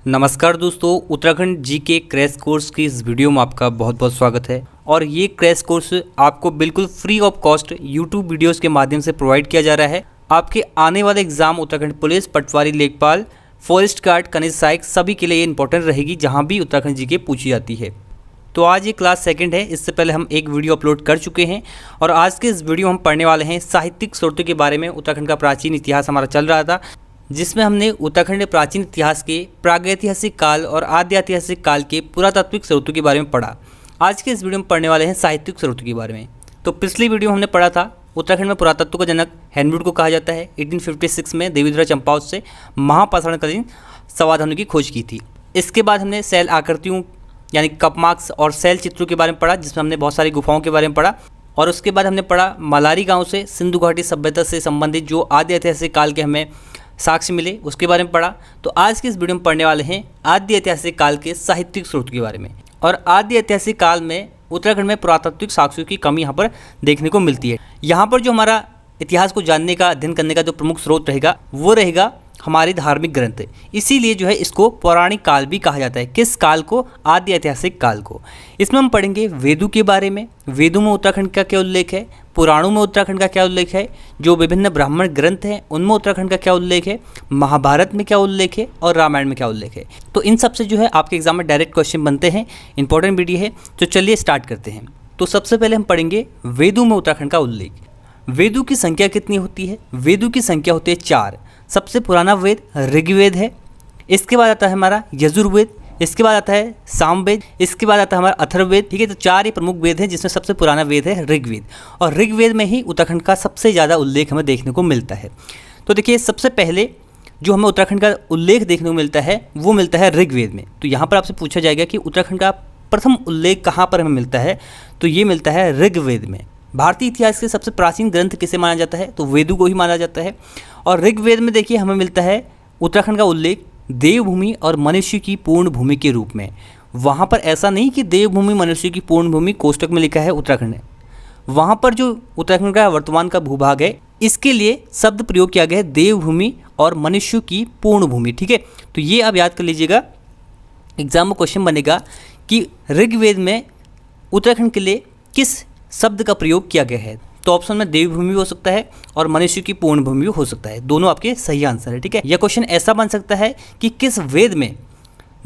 नमस्कार दोस्तों, Uttarakhand GK crash course की इस वीडियो में आपका बहुत बहुत स्वागत है। और ये क्रैश कोर्स आपको बिल्कुल free of cost YouTube videos के माध्यम से प्रोवाइड किया जा रहा है। आपके आने वाले एग्जाम उत्तराखंड पुलिस, पटवारी, लेखपाल, फॉरेस्ट गार्ड, खनिज सहायक सभी के लिए ये इंपॉर्टेंट रहेगी, जहाँ भी उत्तराखंड जीके पूछी जाती है। तो आज ये क्लास सेकंड है। इससे पहले हम एक वीडियो अपलोड कर चुके हैं और आज के इस वीडियो हम पढ़ने वाले हैं साहित्यिक स्रोतों के बारे में। उत्तराखंड का प्राचीन इतिहास हमारा चल रहा था, जिसमें हमने उत्तराखंड के प्राचीन इतिहास के प्रागैतिहासिक काल और आद्य ऐतिहासिक काल के पुरातात्विक स्रोतों के बारे में पढ़ा। आज के इस वीडियो में पढ़ने वाले हैं साहित्यिक स्रोतों के बारे में। तो पिछली वीडियो में हमने पढ़ा था उत्तराखंड में पुरातत्व का जनक हेनवुड को कहा जाता है। 1856 में देवीधुरा चंपावत से महापाषाणकालीन संवादों की खोज की थी। इसके बाद हमने शैल आकृतियों यानी कप मार्क्स और शैल चित्रों के बारे में पढ़ा, जिसमें हमने बहुत सारी गुफाओं के बारे में पढ़ा। और उसके बाद हमने पढ़ा मलारी गांव से सिंधु घाटी सभ्यता से संबंधित जो आद्य ऐतिहासिक काल के हमें साक्ष्य मिले, उसके बारे में पढ़ा। तो आज के इस वीडियो में पढ़ने वाले हैं आद्य ऐतिहासिक काल के साहित्यिक स्रोत के बारे में। और आद्य ऐतिहासिक काल में उत्तराखंड में पुरातात्विक साक्ष्यों की कमी यहाँ पर देखने को मिलती है। यहाँ पर जो हमारा इतिहास को जानने का, अध्ययन करने का जो प्रमुख स्रोत रहेगा वो रहेगा हमारे धार्मिक ग्रंथ। इसीलिए जो है इसको पौराणिक काल भी कहा जाता है। किस काल को? आद्य ऐतिहासिक काल को। इसमें हम पढ़ेंगे वेदों के बारे में। वेदों में उत्तराखंड का क्या उल्लेख है, पुराणों में उत्तराखंड का क्या उल्लेख है, जो विभिन्न ब्राह्मण ग्रंथ हैं उनमें उत्तराखंड का क्या उल्लेख है, महाभारत में क्या उल्लेख है और रामायण में क्या उल्लेख है। तो इन सब से जो है आपके एग्जाम में डायरेक्ट क्वेश्चन बनते हैं। इंपॉर्टेंट वीडियो है, तो चलिए स्टार्ट करते हैं। तो सबसे पहले हम पढ़ेंगे वेदों में उत्तराखंड का उल्लेख। वेदों की संख्या कितनी होती है? वेदों की संख्या होती है 4। सबसे पुराना वेद ऋग्वेद है। इसके बाद आता है हमारा यजुर्वेद। इसके बाद आता है सामवेद। इसके बाद आता है हमारा अथर्ववेद। ठीक है, तो 4 ये प्रमुख वेद हैं, जिसमें सबसे पुराना वेद है ऋग्वेद। और ऋग्वेद में ही उत्तराखंड का सबसे ज़्यादा उल्लेख हमें देखने को मिलता है। तो देखिए, सबसे पहले जो हमें उत्तराखंड का उल्लेख देखने को मिलता है वो मिलता है ऋग्वेद में। तो यहाँ पर आपसे पूछा जाएगा कि उत्तराखंड का प्रथम उल्लेख कहाँ पर हमें मिलता है, तो ये मिलता है ऋग्वेद में। भारतीय इतिहास के सबसे प्राचीन ग्रंथ किसे माना जाता है, तो वेदों को ही माना जाता है। और ऋग्वेद में देखिए हमें मिलता है उत्तराखंड का उल्लेख देवभूमि और मनुष्य की पूर्ण भूमि के रूप में। वहाँ पर ऐसा नहीं कि देवभूमि मनुष्य की पूर्ण भूमि कोष्टक में लिखा है उत्तराखंड है। वहाँ पर जो उत्तराखंड का वर्तमान का भूभाग है, इसके लिए शब्द प्रयोग किया गया है देवभूमि और मनुष्य की पूर्ण भूमि। ठीक है, तो ये आप याद कर लीजिएगा। एग्जाम में क्वेश्चन बनेगा कि ऋग्वेद में उत्तराखंड के लिए किस शब्द का प्रयोग किया गया है। तो ऑप्शन में देवभूमि भी हो सकता है और मनुष्य की पूर्ण भूमि भी हो सकता है। दोनों आपके सही आंसर है। ठीक है, यह क्वेश्चन ऐसा बन सकता है कि किस वेद में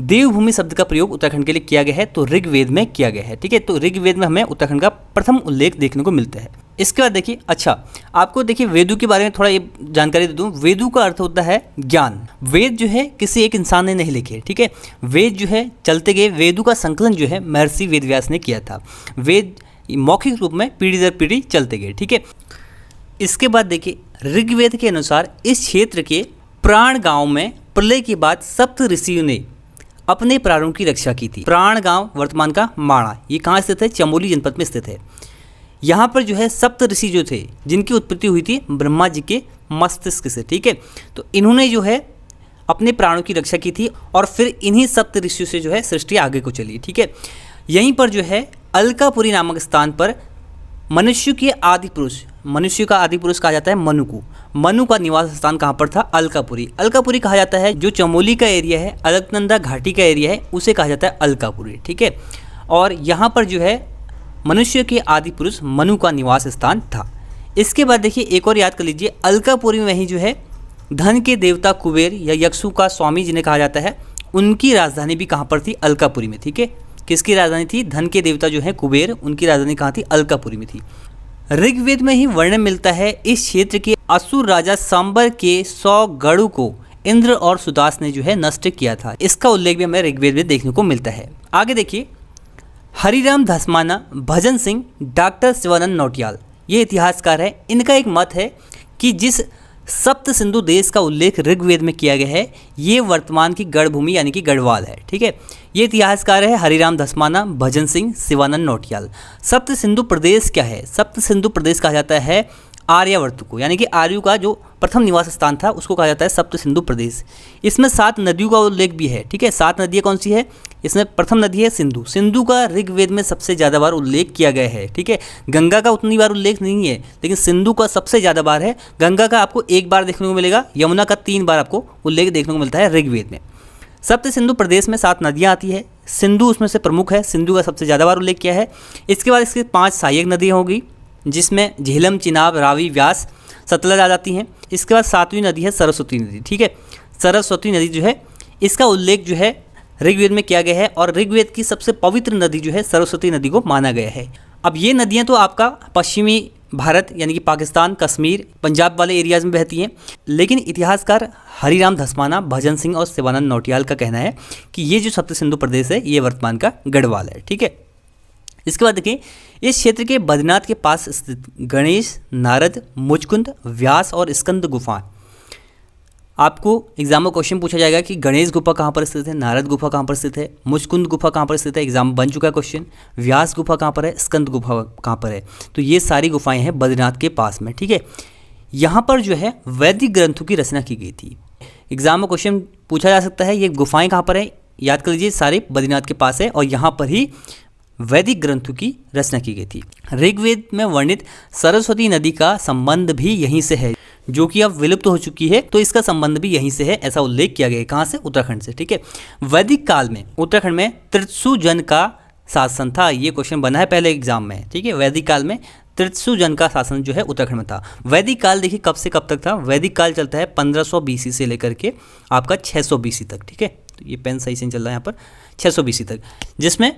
देवभूमि शब्द का प्रयोग उत्तराखंड के लिए किया गया है, तो ऋग्वेद में किया गया है। ठीक है, तो ऋग्वेद में हमें उत्तराखंड का प्रथम उल्लेख देखने को मिलता है। इसके बाद देखिए, अच्छा आपको देखिए वेदों के बारे में थोड़ा ये जानकारी दे दूँ। वेदों का अर्थ होता है ज्ञान। वेद जो है किसी एक इंसान ने नहीं लिखे। ठीक है, वेद जो है चलते गए, वेदों का संकलन जो है महर्षि वेदव्यास ने किया था। वेद मौखिक रूप में पीढ़ी दर पीढ़ी चलते गए। ठीक है, इसके बाद देखिए ऋग्वेद के अनुसार इस क्षेत्र के प्राण गांव में प्रलय के बाद सप्त ऋषियों ने अपने प्राणों की रक्षा की थी। प्राण गांव वर्तमान का माणा, ये कहाँ स्थित है? चमोली जनपद में स्थित है। यहाँ पर जो है सप्त ऋषि जो थे, जिनकी उत्पत्ति हुई थी ब्रह्मा जी के मस्तिष्क से। ठीक है, तो इन्होंने जो है अपने प्राणों की रक्षा की थी और फिर इन्हीं सप्त ऋषियों से जो है सृष्टि आगे को चली। ठीक है, यहीं पर जो है अलकापुरी नामक स्थान पर मनुष्य के आदि पुरुष, मनुष्य का आदि पुरुष कहा जाता है मनु को। मनु का निवास स्थान कहाँ पर था? अलकापुरी। अलकापुरी कहा जाता है जो चमोली का एरिया है, अलकनंदा घाटी का एरिया है, उसे कहा जाता है अलकापुरी। ठीक है, और यहाँ पर जो है मनुष्य के आदि पुरुष मनु का निवास स्थान था। इसके बाद देखिए एक और याद कर लीजिए, अलकापुरी में ही जो है धन के देवता कुबेर या यक्षु का स्वामी जिन्हें कहा जाता है, उनकी राजधानी भी कहाँ पर थी? अलकापुरी में। ठीक है, किसकी राजधानी थी? धन के देवता जो है कुबेर, उनकी राजधानी कहाँ थी? अलकापुरी में थी। ऋग्वेद में ही वर्णन मिलता है इस क्षेत्र के असुर राजा सांबर के 100 गढ़ों को इंद्र और सुदास ने जो है नष्ट किया था। इसका उल्लेख भी हमें ऋग्वेद में देखने को मिलता है। आगे देखिए, हरिराम धस्माना, भजन सिंह, डॉक्टर शिवानंद नौटियाल, ये इतिहासकार है। इनका एक मत है कि जिस सप्त सिंधु देश का उल्लेख ऋग्वेद में किया गया है, ये वर्तमान की गढ़ भूमि यानी कि गढ़वाल है। ठीक है, ये इतिहासकार है हरिराम धस्माना, भजन सिंह, शिवानंद नौटियाल। सप्त सिंधु प्रदेश क्या है? सप्त सिंधु प्रदेश कहा जाता है आर्यावर्त को, यानी कि आर्यों का जो प्रथम निवास स्थान था उसको कहा जाता है सप्त सिंधु प्रदेश। इसमें 7 नदियों का उल्लेख भी है। ठीक है, 7 नदियाँ कौन सी है? इसमें प्रथम नदी है सिंधु। सिंधु का ऋग्वेद में सबसे ज़्यादा बार उल्लेख किया गया है। ठीक है, गंगा का उतनी बार उल्लेख नहीं है, लेकिन सिंधु का सबसे ज़्यादा बार है। गंगा का आपको 1 बार देखने को मिलेगा, यमुना का 3 बार आपको उल्लेख देखने को मिलता है ऋग्वेद में। सप्त सिंधु प्रदेश में 7 नदियाँ आती है, सिंधु उसमें से प्रमुख है, सिंधु का सबसे ज़्यादा बार उल्लेख किया है। इसके बाद इसके 5 सहायक नदियाँ होगी जिसमें झेलम, चिनाब, रावी, व्यास, सतलज आ जाती हैं। इसके बाद 7वीं नदी है सरस्वती नदी। ठीक है, सरस्वती नदी जो है इसका उल्लेख जो है ऋग्वेद में किया गया है और ऋग्वेद की सबसे पवित्र नदी जो है सरस्वती नदी को माना गया है। अब ये नदियाँ तो आपका पश्चिमी भारत यानी कि पाकिस्तान, कश्मीर, पंजाब वाले एरियाज़ में बहती हैं, लेकिन इतिहासकार हरिराम धस्माना, भजन सिंह और शिवानंद नौटियाल का कहना है कि ये जो सप्त सिंधु प्रदेश है ये वर्तमान का गढ़वाल है। ठीक है, इसके बाद देखिए इस क्षेत्र के बद्रीनाथ के पास स्थित गणेश, नारद, मुचकुंद, व्यास और स्कंद गुफा, आपको एग्जाम में क्वेश्चन पूछा जाएगा कि गणेश गुफा कहाँ पर स्थित है, नारद गुफा कहाँ पर स्थित है, मुचकुंद गुफा कहाँ पर स्थित है, एग्जाम बन चुका क्वेश्चन। व्यास गुफा कहाँ पर है, स्कंद गुफा कहाँ पर है, तो ये सारी गुफाएं हैं बद्रीनाथ के पास में। ठीक है, यहाँ पर जो है वैदिक ग्रंथों की रचना की गई थी। एग्जाम में क्वेश्चन पूछा जा सकता है ये गुफाएं कहाँ पर है, याद कर लीजिए सारे बद्रीनाथ के पास है और यहाँ पर ही वैदिक ग्रंथों की रचना की गई थी। ऋग्वेद में वर्णित सरस्वती नदी का संबंध भी यहीं से है, जो कि अब विलुप्त हो चुकी है, तो इसका संबंध भी यहीं से है, ऐसा उल्लेख किया गया है। कहाँ से? उत्तराखंड से। ठीक है, वैदिक काल में उत्तराखंड में त्रित्सु जन का शासन था, ये क्वेश्चन बना है पहले एग्जाम में। ठीक है, वैदिक काल में त्रित्सु जन का शासन जो है उत्तराखंड में था। वैदिक काल देखिए कब से कब तक था, वैदिक काल चलता है 1500 BC से लेकर के आपका 600 BC तक। ठीक है, तो ये पेन सही से चल रहा है यहाँ पर 600 BC तक, जिसमें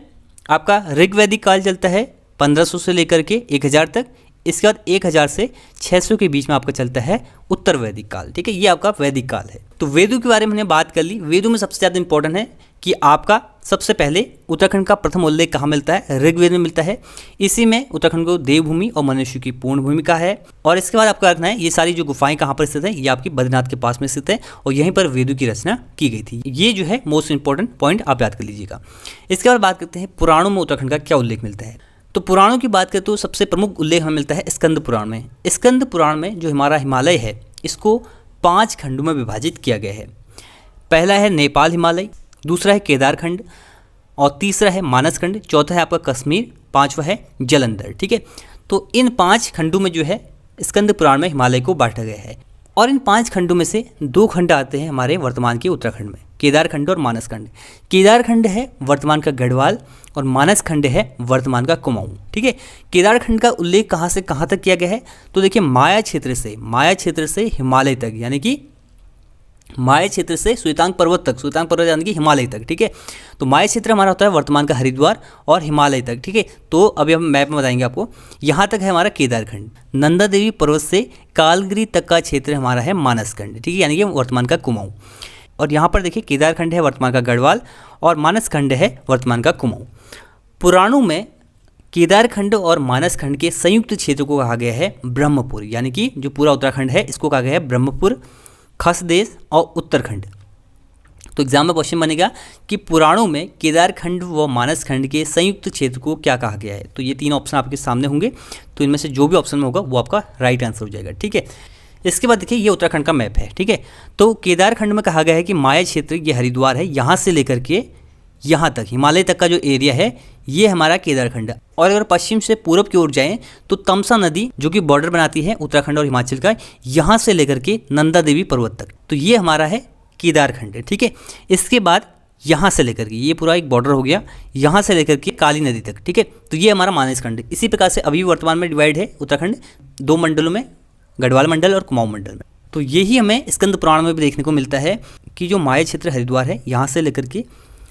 आपका ऋग्वैदिक काल चलता है 1500 से लेकर के 1000 तक। इसके बाद 1000 से 600 के बीच में आपका चलता है उत्तर वैदिक काल। ठीक है, ये आपका वैदिक काल है। तो वेदों के बारे में हमने बात कर ली। वेदों में सबसे ज़्यादा इंपॉर्टेंट है कि आपका सबसे पहले उत्तराखंड का प्रथम उल्लेख कहाँ मिलता है, ऋग्वेद में मिलता है। इसी में उत्तराखंड को देवभूमि और मनुष्य की पूर्ण भूमिका है। और इसके बाद आपको रखना है ये सारी जो गुफाएं कहाँ पर स्थित है, ये आपकी बद्रीनाथ के पास में स्थित है और यहीं पर वेदों की रचना की गई थी। ये जो है मोस्ट इंपॉर्टेंट पॉइंट आप याद कर लीजिएगा। इसके बाद बात करते हैं पुराणों में उत्तराखंड का क्या उल्लेख मिलता है। तो पुराणों की बात करें तो सबसे प्रमुख उल्लेख हमें मिलता है स्कंद पुराण में। स्कंद पुराण में जो हमारा हिमालय है इसको 5 खंडों में विभाजित किया गया है। पहला है नेपाल हिमालय, दूसरा है केदारखंड और तीसरा है मानसखंड, चौथा है आपका कश्मीर, 5वां है जलंधर। ठीक है, तो इन 5 खंडों में जो है स्कंद पुराण में हिमालय को बांटा गया है और इन 5 खंडों में से 2 खंड आते हैं हमारे वर्तमान के उत्तराखंड में, केदारखंड और मानसखंड। केदारखंड है वर्तमान का गढ़वाल और मानसखंड है वर्तमान का कुमाऊं। ठीक है, केदारखंड का उल्लेख कहाँ से कहाँ तक किया गया है, तो देखिए माया क्षेत्र से हिमालय तक, यानी कि माया क्षेत्र से श्वेतांग पर्वत तक, श्वेतांग पर्वत यानी कि हिमालय तक। ठीक है, तो माया क्षेत्र हमारा होता है वर्तमान का हरिद्वार और हिमालय तक। ठीक है, तो अभी हम मैप में बताएंगे आपको। यहाँ तक है हमारा केदारखंड, नंदा देवी पर्वत से कालगिरी तक का क्षेत्र हमारा है मानसखंड। ठीक है, यानी कि वर्तमान का कुमाऊं। और यहाँ पर देखिए केदारखंड है वर्तमान का गढ़वाल और मानसखंड है वर्तमान का कुमाऊं। पुराणों में केदारखंड और मानसखंड के संयुक्त क्षेत्र को कहा गया है ब्रह्मपुर, यानी कि जो पूरा उत्तराखंड है इसको कहा गया है ब्रह्मपुर, खसदेश और उत्तरखंड। तो एग्जाम में क्वेश्चन बनेगा कि पुराणों में केदारखंड व मानसखंड के संयुक्त क्षेत्र को क्या कहा गया है। तो ये 3 ऑप्शन आपके सामने होंगे, तो इनमें से जो भी ऑप्शन में होगा वो आपका राइट आंसर हो जाएगा। ठीक है, इसके बाद देखिए ये उत्तराखंड का मैप है। ठीक है, तो केदारखंड में कहा गया है कि माया क्षेत्र ये हरिद्वार है, यहाँ से लेकर के यहाँ तक हिमालय तक का जो एरिया है ये हमारा केदारखंड। और अगर पश्चिम से पूर्व की ओर जाएं तो तमसा नदी जो कि बॉर्डर बनाती है उत्तराखंड और हिमाचल का, यहाँ से लेकर के नंदा देवी पर्वत तक, तो ये हमारा है केदारखंड। ठीक है, इसके बाद यहाँ से लेकर के ये पूरा एक बॉर्डर हो गया, यहाँ से लेकर के काली नदी तक। ठीक है, तो ये हमारा मानसखंड। इसी प्रकार से अभी वर्तमान में डिवाइड है उत्तराखंड 2 मंडलों में, गढ़वाल मंडल और कुमाऊं मंडल में। तो यही हमें स्कंद पुराण में भी देखने को मिलता है कि जो माया क्षेत्र हरिद्वार है यहाँ से लेकर के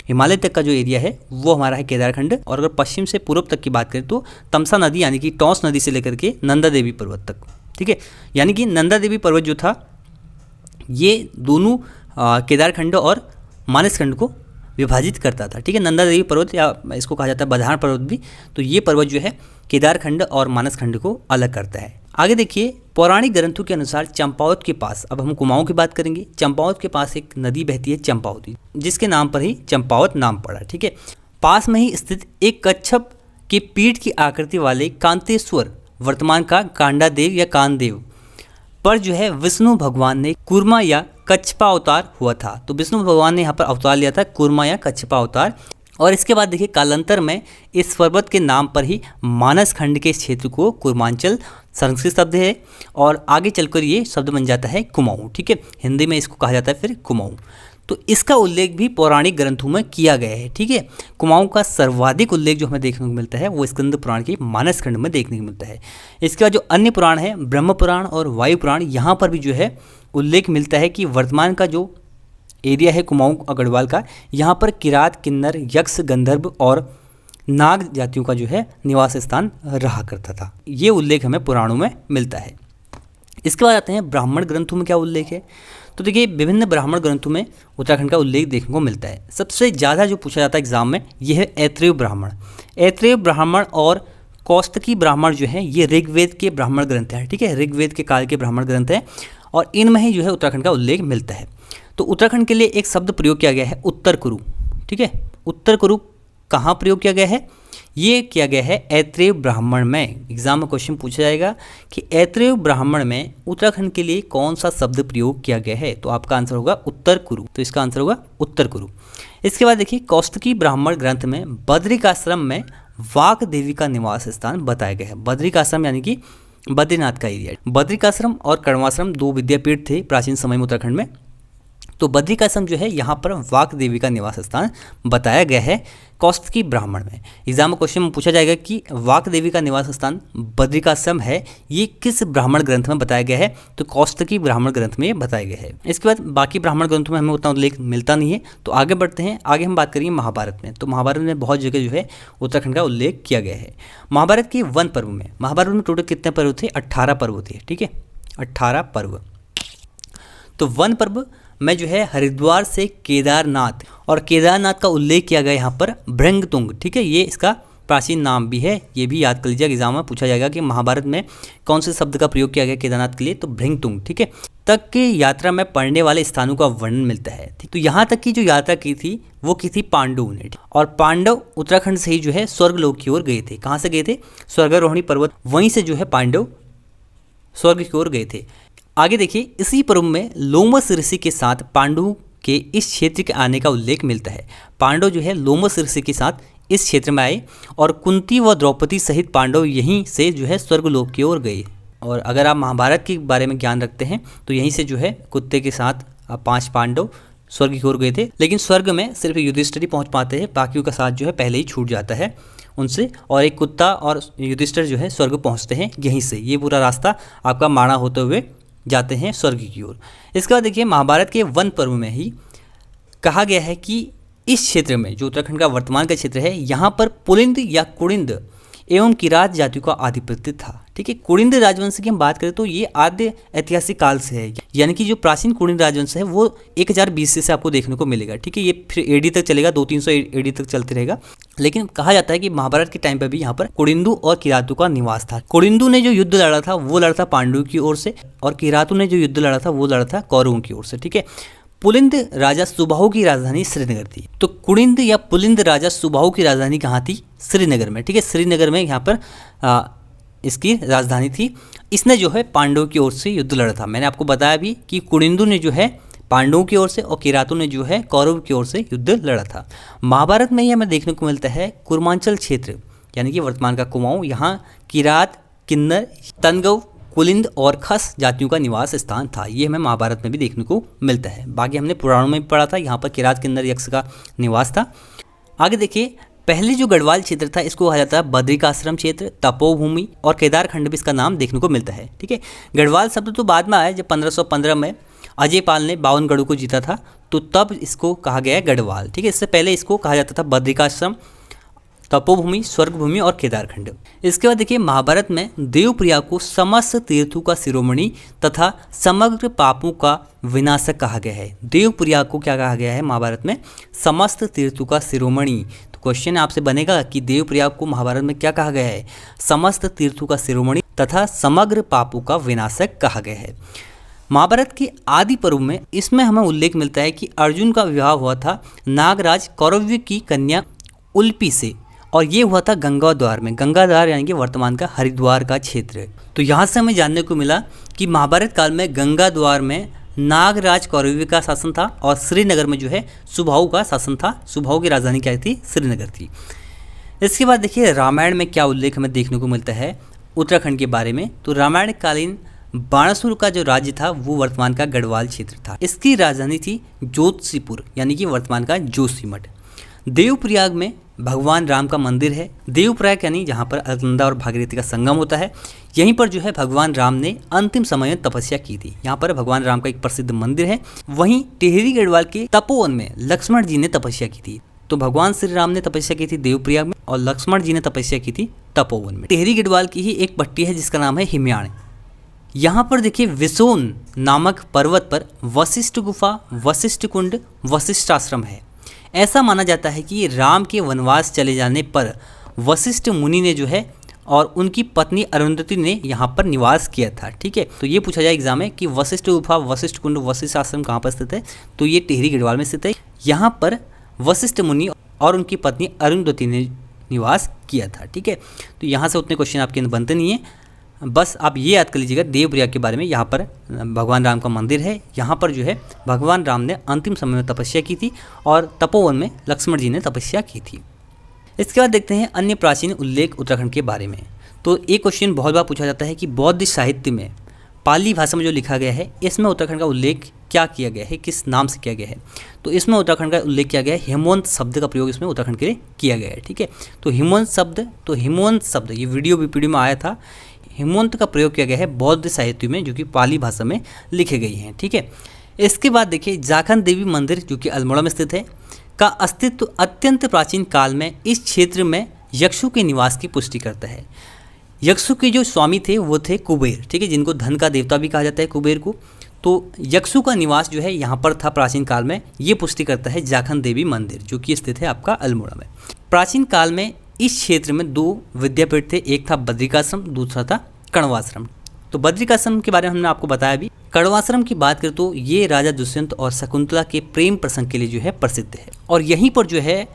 हिमालय तक का जो एरिया है वो हमारा है केदारखंड। और अगर पश्चिम से पूर्व तक की बात करें तो तमसा नदी यानी कि टॉस नदी से लेकर के नंदा देवी पर्वत तक। ठीक है, यानी कि नंदा देवी पर्वत जो था ये दोनों केदारखंड और मानसखंड को विभाजित करता था। ठीक है, नंदा देवी पर्वत या इसको कहा जाता है बधान पर्वत भी, तो ये पर्वत जो है केदारखंड और मानसखंड को अलग करता है। आगे देखिए पौराणिक ग्रंथों के अनुसार चंपावत के पास, अब हम कुमाऊं की बात करेंगे, चंपावत के पास एक नदी बहती है चंपावती, जिसके नाम पर ही चंपावत नाम पड़ा। ठीक है, पास में ही स्थित एक कच्छप के पीठ की आकृति वाले कांतेश्वर वर्तमान का कांडादेव या कानदेव पर जो है विष्णु भगवान ने कूर्मा या कच्छपा अवतार हुआ था। तो विष्णु भगवान ने यहाँ पर अवतार लिया था कूर्मा या कच्छपा अवतार। और इसके बाद देखिए कालांतर में इस पर्वत के नाम पर ही मानसखंड के क्षेत्र को कूर्मांचल संस्कृत शब्द है और आगे चलकर ये शब्द बन जाता है कुमाऊं। ठीक है, हिंदी में इसको कहा जाता है फिर कुमाऊं। तो इसका उल्लेख भी पौराणिक ग्रंथों में किया गया है। ठीक है, कुमाऊं का सर्वाधिक उल्लेख जो हमें देखने को मिलता है वो स्कंद पुराण के मानस खंड में देखने को मिलता है। इसके बाद जो अन्य पुराण है ब्रह्म पुराण और वायु पुराण, यहाँ पर भी जो है उल्लेख मिलता है कि वर्तमान का जो एरिया है कुमाऊं गढ़वाल का, यहाँ पर किरात, किन्नर, यक्ष, गंधर्व और नाग जातियों का जो है निवास स्थान रहा करता था। ये उल्लेख हमें पुराणों में मिलता है। इसके बाद आते हैं ब्राह्मण ग्रंथों में क्या उल्लेख है। तो देखिए विभिन्न ब्राह्मण ग्रंथों में उत्तराखंड का उल्लेख देखने को मिलता है। सबसे ज़्यादा जो पूछा जाता है एग्जाम में ये है ऐत्रेय ब्राह्मण। ऐत्रेय ब्राह्मण और कौस्तकी ब्राह्मण जो है ये ऋग्वेद के ब्राह्मण ग्रंथ हैं। ठीक है, ऋग्वेद के काल के ब्राह्मण ग्रंथ हैं और इनमें ही जो है उत्तराखंड का उल्लेख मिलता है। तो उत्तराखंड के लिए एक शब्द प्रयोग किया गया है उत्तर कुरु। ठीक है, उत्तर कुरु कहाँ प्रयोग किया गया है, ये किया गया है ऐत्रेय ब्राह्मण में। एग्जाम में क्वेश्चन पूछा जाएगा कि ऐत्रेय ब्राह्मण में उत्तराखंड के लिए कौन सा शब्द प्रयोग किया गया है, तो आपका आंसर होगा उत्तर कुरु। तो इसका आंसर होगा उत्तर कुरु। इसके बाद देखिए कौस्तकी ब्राह्मण ग्रंथ में बद्रिकाश्रम में वाक देवी का निवास स्थान बताया गया है। बद्रिकाश्रम यानी कि बद्रीनाथ का एरिया। बद्रिकाश्रम और कर्णवाश्रम दो विद्यापीठ थे प्राचीन समय में उत्तराखंड में। तो बद्रिकाश्रम जो है यहाँ पर वाक देवी का निवास स्थान बताया गया है कौस्तकी ब्राह्मण में। एग्जाम में क्वेश्चन में पूछा जाएगा कि वाक देवी का निवास स्थान बद्रिकाश्रम है, ये किस ब्राह्मण ग्रंथ में बताया गया है, तो कौस्तकी ब्राह्मण ग्रंथ में बताया गया है। इसके बाद बाकी ब्राह्मण ग्रंथों में हमें उतना उल्लेख मिलता नहीं है। तो आगे बढ़ते हैं, आगे हम बात करेंगे महाभारत में। तो महाभारत में बहुत जगह जो है उत्तराखंड का उल्लेख किया गया है। महाभारत के वन पर्व में, महाभारत में टोटल कितने पर्व थे, 18 पर्व थे। ठीक है, 18 पर्व। तो वन पर्व में जो है हरिद्वार से केदारनाथ, और केदारनाथ का उल्लेख किया गया यहाँ पर भृंगतुंग। ठीक है, ये इसका प्राचीन नाम भी है, ये भी याद कर लीजिएगा। एग्जाम में पूछा जाएगा कि महाभारत में कौन से शब्द का प्रयोग किया गया केदारनाथ के लिए, तो भृंगतुंग। ठीक है, तक की यात्रा में पड़ने वाले स्थानों का वर्णन मिलता है। तो यहाँ तक की जो यात्रा की थी वो की थी पांडवों ने, और पांडव उत्तराखंड से ही जो है स्वर्गलोक की ओर गए थे। कहाँ से गए थे, स्वर्गारोहणी पर्वत, वहीं से जो है पांडव स्वर्ग की ओर गए थे। आगे देखिए इसी पर्व में लोमस ऋषि के साथ पांडवों के इस क्षेत्र के आने का उल्लेख मिलता है। पांडव जो है लोमस ऋषि के साथ इस क्षेत्र में आए और कुंती व द्रौपदी सहित पांडव यहीं से जो है स्वर्गलोक की ओर गए। और अगर आप महाभारत के बारे में ज्ञान रखते हैं तो यहीं से जो है कुत्ते के साथ 5 पांडव स्वर्ग की ओर गए थे। लेकिन स्वर्ग में सिर्फ युधिष्ठिर ही पहुँच पाते हैं, बाकियों का साथ जो है पहले ही छूट जाता है उनसे, और एक कुत्ता और युधिष्ठिर जो है स्वर्ग पहुँचते हैं यहीं से। ये पूरा रास्ता आपका माणा होते हुए जाते हैं स्वर्ग की ओर। इसके बाद देखिए महाभारत के वन पर्व में ही कहा गया है कि इस क्षेत्र में जो उत्तराखंड का वर्तमान का क्षेत्र है यहाँ पर पुलिंद या कुड़िंद एवं किरात जातियों का आधिपत्य था। ठीक है, कुड़िंद राजवंश की हम बात करें तो ये आद्य ऐतिहासिक काल से है, यानी कि जो प्राचीन कुड़िंद राजवंश है वो 1000 BC से आपको देखने को मिलेगा। ठीक है, ये फिर एडी तक चलेगा, 200-300 एडी तक चलते रहेगा। लेकिन कहा जाता है कि महाभारत के टाइम पर भी यहाँ पर कुड़िंदु और किरातु का निवास था। कुड़िंदु ने जो युद्ध लड़ा था वो लड़ा था पांडवों की ओर से, और किरातु ने जो युद्ध लड़ा था वो लड़ा था कौरवों की ओर से। ठीक है, पुलिंद राजा सुबाहु की राजधानी श्रीनगर थी। तो कुड़िंद या पुलिंद राजा सुबाहु की राजधानी कहाँ थी, श्रीनगर में। ठीक है, श्रीनगर में यहाँ पर इसकी राजधानी थी। इसने जो है पांडवों की ओर से युद्ध लड़ा था। मैंने आपको बताया भी कि कुड़िंदु ने जो है पांडवों की ओर से और किरातु ने जो है कौरव की ओर से युद्ध लड़ा था। महाभारत में ही हमें देखने को मिलता है कुर्मांचल क्षेत्र यानी कि वर्तमान का कुमाऊं, यहाँ किरात, किन्नर, तनगव, कुलिंद और खस जातियों का निवास स्थान था। ये हमें महाभारत में भी देखने को मिलता है। बाकी हमने पुराणों में भी पढ़ा था, यहाँ पर किरात, किन्नर, यक्ष का निवास था। आगे देखिए पहले जो गढ़वाल क्षेत्र था इसको कहा जाता है बद्रिकाश्रम क्षेत्र, तपोभूमि और केदार खंड भी इसका नाम देखने को मिलता है। ठीक है, गढ़वाल शब्द तो बाद में आया, जब 1515 में अजय पाल ने 52 गढ़ों को जीता था तो तब इसको कहा गया है गढ़वाल। ठीक है, इससे पहले इसको कहा जाता था बद्रिकाश्रम, तपोभूमि, स्वर्गभूमि और केदारखंड। इसके बाद देखिए महाभारत में देवप्रिया को समस्त तीर्थों का शिरोमणि तथा समग्र पापों का विनाशक कहा गया है। देवप्रिया को क्या कहा गया है महाभारत में, समस्त तीर्थों का शिरोमणि। तो क्वेश्चन आपसे बनेगा कि देवप्रिया को महाभारत में क्या कहा गया है, समस्त तीर्थों का शिरोमणि तथा समग्र पापों का विनाशक कहा गया है। महाभारत के आदि पर्व में इसमें हमें उल्लेख मिलता है कि अर्जुन का विवाह हुआ था नागराज कौरव्य की कन्या उल्पी से, और ये हुआ था गंगाद्वार में। गंगाद्वार यानी कि वर्तमान का हरिद्वार का क्षेत्र। तो यहाँ से हमें जानने को मिला कि महाभारत काल में गंगाद्वार में नागराज कौरव्य का शासन था और श्रीनगर में जो है सुबाहु का शासन था। सुबाहु की राजधानी क्या थी, श्रीनगर थी। इसके बाद देखिए रामायण में क्या उल्लेख हमें देखने को मिलता है उत्तराखंड के बारे में। तो रामायण कालीन बाणासुर का जो राज्य था वो वर्तमान का गढ़वाल क्षेत्र था। इसकी राजधानी थी जोतसीपुर यानी कि वर्तमान का जोशीमठ। देवप्रयाग में भगवान राम का मंदिर है। देवप्रयाग यानी जहाँ पर अलकनंदा और भागीरथी का संगम होता है, यहीं पर जो है भगवान राम ने अंतिम समय में तपस्या की थी। यहाँ पर भगवान राम का एक प्रसिद्ध मंदिर है। वहीं टिहरी गढ़वाल के तपोवन में लक्ष्मण जी ने तपस्या की थी। तो भगवान श्री राम ने तपस्या की थी देवप्रयाग में और लक्ष्मण जी ने तपस्या की थी तपोवन में। टिहरी गढ़वाल की ही एक पट्टी है जिसका नाम है हिमयाण। यहाँ पर देखिए विसोन नामक पर्वत पर वशिष्ठ गुफा, वशिष्ठ कुंड, वशिष्ठ आश्रम है। ऐसा माना जाता है कि राम के वनवास चले जाने पर वशिष्ठ मुनि ने जो है और उनकी पत्नी अरुंधति ने यहाँ पर निवास किया था। ठीक है, तो ये पूछा जाए एग्जाम में कि वशिष्ठ गुफा, वशिष्ठ कुंड, वशिष्ठ आश्रम कहाँ पर स्थित है, तो ये टिहरी गढ़वाल में स्थित है। यहाँ पर वशिष्ठ मुनि और उनकी पत्नी अरुंधति ने निवास किया था। ठीक है, तो यहाँ से उतने क्वेश्चन आपके बनते नहीं है। बस आप ये याद कर लीजिएगा देवप्रयाग के बारे में। यहाँ पर भगवान राम का मंदिर है। यहाँ पर जो है भगवान राम ने अंतिम समय में तपस्या की थी और तपोवन में लक्ष्मण जी ने तपस्या की थी। इसके बाद देखते हैं अन्य प्राचीन उल्लेख उत्तराखंड के बारे में। तो एक क्वेश्चन बहुत बार पूछा जाता है कि बौद्ध साहित्य में पाली भाषा में जो लिखा गया है इसमें उत्तराखंड का उल्लेख क्या किया गया है, किस नाम से किया गया है। तो इसमें उत्तराखंड का उल्लेख किया गया है, हेमवंत शब्द का प्रयोग इसमें उत्तराखंड के लिए किया गया है। ठीक है, तो हेमवंत शब्द ये वीडियो में आया था। हेमवंत का प्रयोग किया गया है बौद्ध साहित्य में जो कि पाली भाषा में लिखे गए हैं। ठीक है, इसके बाद देखिए जाखन देवी मंदिर जो कि अल्मोड़ा में स्थित है का अस्तित्व अत्यंत प्राचीन काल में इस क्षेत्र में यक्षु के निवास की पुष्टि करता है। यक्षु के जो स्वामी थे वो थे कुबेर। ठीक है, जिनको धन का देवता भी कहा जाता है कुबेर को। तो यक्षु का निवास जो है यहाँ पर था प्राचीन काल में, ये पुष्टि करता है जाखन देवी मंदिर जो कि स्थित है आपका अल्मोड़ा में। प्राचीन काल में इस क्षेत्र में 2 विद्यापीठ थे, एक था बद्रिकाश्रम, दूसरा था कण्वाश्रम। तो बद्रिकाश्रम के बारे में हमने आपको बताया भी। कण्वाश्रम की बात करें तो ये राजा दुष्यंत और शकुंतला के प्रेम प्रसंग के लिए जो है प्रसिद्ध है और यहीं पर जो है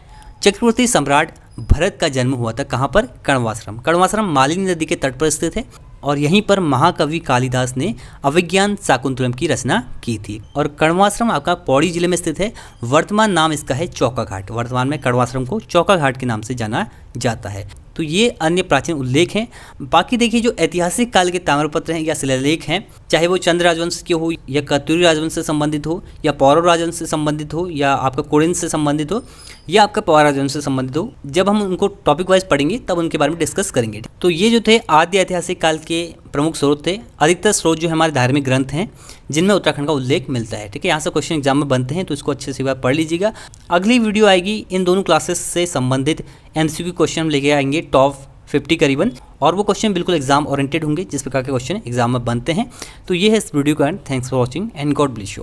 चक्रवर्ती सम्राट भरत का जन्म हुआ था। कहाँ पर? कण्वाश्रम। कण्वाश्रम मालिनी नदी के तट पर स्थित है और यहीं पर महाकवि कालिदास ने अभिज्ञान शाकुंतलम की रचना की थी। और कण्वाश्रम आपका पौड़ी जिले में स्थित है। वर्तमान नाम इसका है चौका घाट। वर्तमान में कण्वाश्रम को चौका घाट के नाम से जाना जाता है। तो ये अन्य प्राचीन उल्लेख हैं। बाकी देखिए जो ऐतिहासिक काल के ताम्रपत्र हैं या शिलालेख हैं, चाहे वो चंद्र राजवंश के हो या कत्यूरी राजवंश से संबंधित हो या पौरव राजवंश से संबंधित हो या आपका कुरिन से संबंधित हो या आपका पौरव राजवंश से संबंधित हो, जब हम उनको टॉपिक वाइज पढ़ेंगे तब उनके बारे में डिस्कस करेंगे। तो ये जो थे आद्य ऐतिहासिक काल के प्रमुख स्रोत थे। अधिकतर स्रोत जो हमारे धार्मिक ग्रंथ हैं जिनमें उत्तराखंड का उल्लेख मिलता है। ठीक है, यहाँ से क्वेश्चन एग्जाम में बनते हैं तो इसको अच्छे से बार पढ़ लीजिएगा। अगली वीडियो आएगी इन दोनों क्लासेस से संबंधित MCQ क्वेश्चन लेके आएंगे टॉप 50 करीबन, और वो क्वेश्चन बिल्कुल एग्जाम ओरिएंटेड होंगे जिस प्रकार के क्वेश्चन एग्जाम में बनते हैं। तो ये है इस वीडियो का and. Thanks for watching and God bless you all.